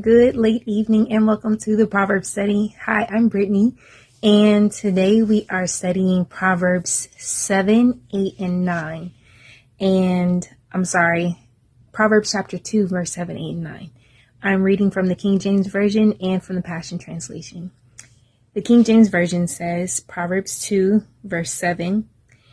Good late evening and welcome to the Proverbs study. Hi, I'm Brittany, and today we are studying Proverbs 7, 8, and 9. Proverbs chapter 2, verse 7, 8, and 9. I'm reading from the King James Version and from the Passion Translation. The King James Version says, Proverbs 2, verse 7,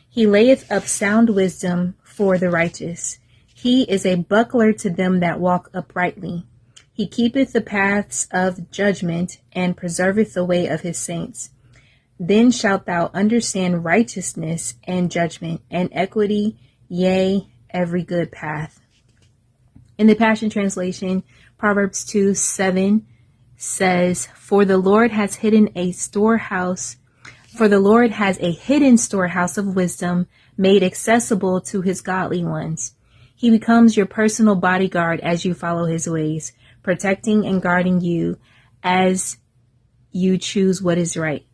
He layeth up sound wisdom for the righteous. He is a buckler to them that walk uprightly. He keepeth the paths of judgment, and preserveth the way of his saints. Then shalt thou understand righteousness and judgment and equity, yea, every good path. In the Passion Translation, Proverbs 2, 7 says, For the Lord has a hidden storehouse of wisdom made accessible to his godly ones. He becomes your personal bodyguard as you follow his ways, protecting and guarding you as you choose what is right.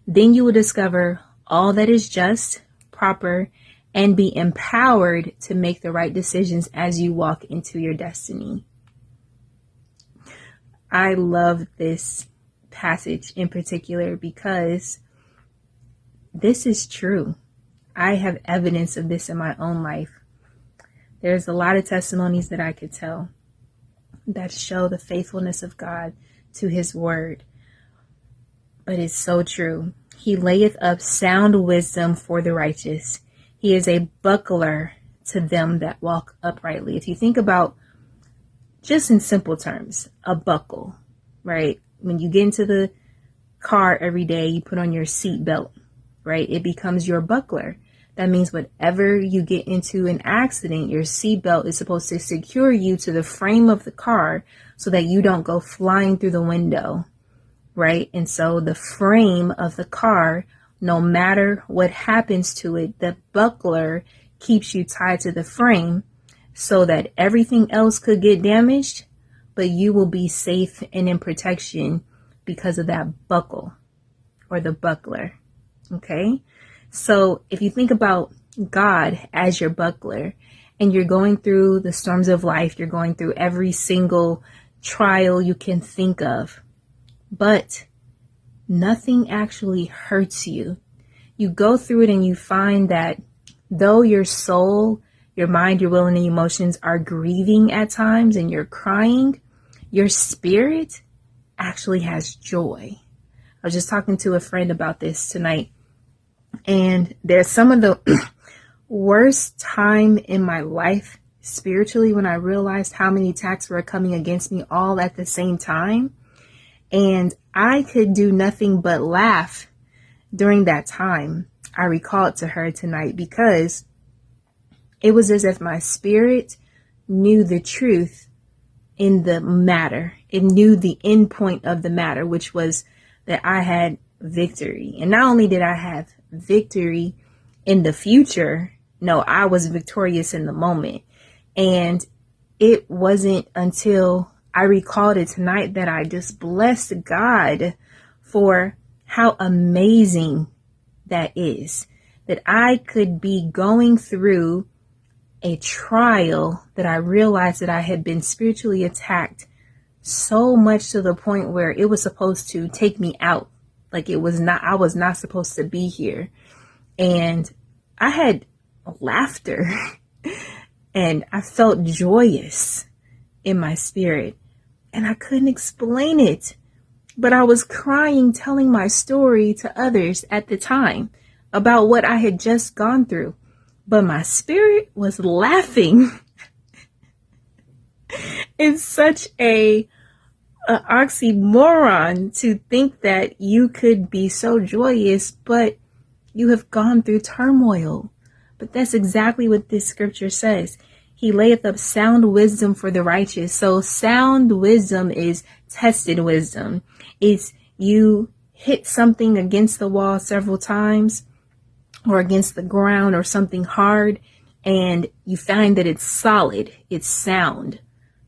Then you will discover all that is just, proper, and be empowered to make the right decisions as you walk into your destiny. I love this passage in particular because this is true. I have evidence of this in my own life. There's a lot of testimonies that I could tell that show the faithfulness of God to his word. But it's so true. He layeth up sound wisdom for the righteous. He is a buckler to them that walk uprightly. If you think about, just in simple terms, a buckle, right? When you get into the car every day, you put on your seat belt, right? It becomes your buckler. That means whenever you get into an accident, your seatbelt is supposed to secure you to the frame of the car so that you don't go flying through the window, right? And so the frame of the car, no matter what happens to it, the buckler keeps you tied to the frame so that everything else could get damaged, but you will be safe and in protection because of that buckle or the buckler, okay? So if you think about God as your buckler and you're going through the storms of life, you're going through every single trial you can think of, but nothing actually hurts you. You go through it and you find that though your soul, your mind, your will, and your emotions are grieving at times and you're crying, your spirit actually has joy. I was just talking to a friend about this tonight. And there's some of the worst time in my life spiritually when I realized how many attacks were coming against me all at the same time. And I could do nothing but laugh during that time. I recalled to her tonight because it was as if my spirit knew the truth in the matter. It knew the end point of the matter, which was that I had victory. And not only did I have victory in the future, no, I was victorious in the moment. And it wasn't until I recalled it tonight that I just blessed God for how amazing that is, that I could be going through a trial that I realized that I had been spiritually attacked so much to the point where it was supposed to take me out. Like I was not supposed to be here. And I had laughter and I felt joyous in my spirit and I couldn't explain it, but I was crying, telling my story to others at the time about what I had just gone through, but my spirit was laughing. It's such an oxymoron to think that you could be so joyous, but you have gone through turmoil. But that's exactly what this scripture says. He layeth up sound wisdom for the righteous. So sound wisdom is tested wisdom. It's you hit something against the wall several times or against the ground or something hard, and you find that it's solid, it's sound.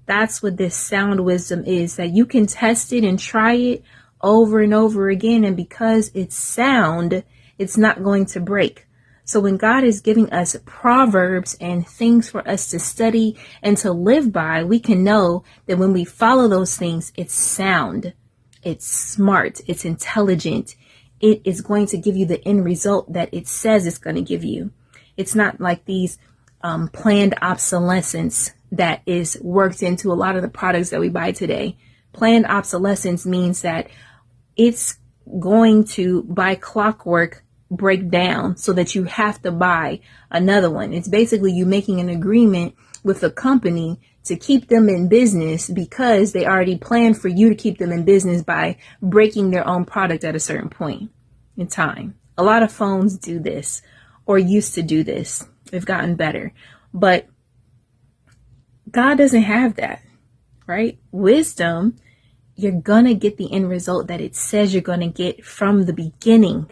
That's what this sound wisdom is, that you can test it and try it over and over again. And because it's sound, it's not going to break. So when God is giving us proverbs and things for us to study and to live by, we can know that when we follow those things, it's sound, it's smart, it's intelligent. It is going to give you the end result that it says it's going to give you. It's not like these planned obsolescence that is worked into a lot of the products that we buy today. Planned obsolescence means that it's going to, by clockwork, break down so that you have to buy another one. It's basically you making an agreement with a company to keep them in business because they already planned for you to keep them in business by breaking their own product at a certain point in time. A lot of phones do this or used to do this. They've gotten better, but God doesn't have that, right? Wisdom, you're going to get the end result that it says you're going to get from the beginning.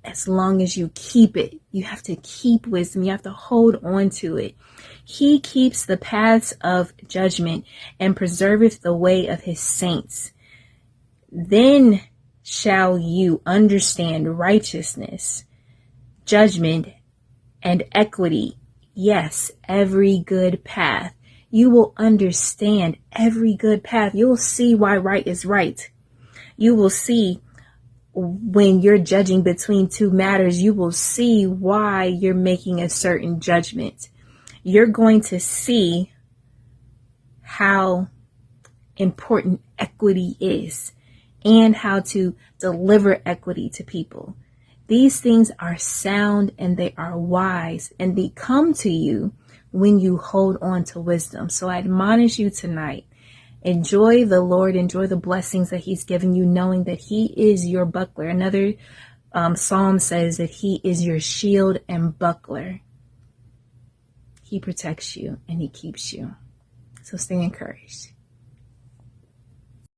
As long as you keep it, you have to keep wisdom. You have to hold on to it. He keeps the paths of judgment and preserveth the way of his saints. Then shall you understand righteousness, judgment, and equity. Yes, every good path. You will understand every good path. You will see why right is right. You will see when you're judging between two matters, you will see why you're making a certain judgment. You're going to see how important equity is and how to deliver equity to people. These things are sound and they are wise, and they come to you when you hold on to wisdom. So I admonish you tonight. Enjoy the Lord, enjoy the blessings that he's given you, knowing that he is your buckler. Another psalm says that he is your shield and buckler. He protects you and he keeps you. So stay encouraged.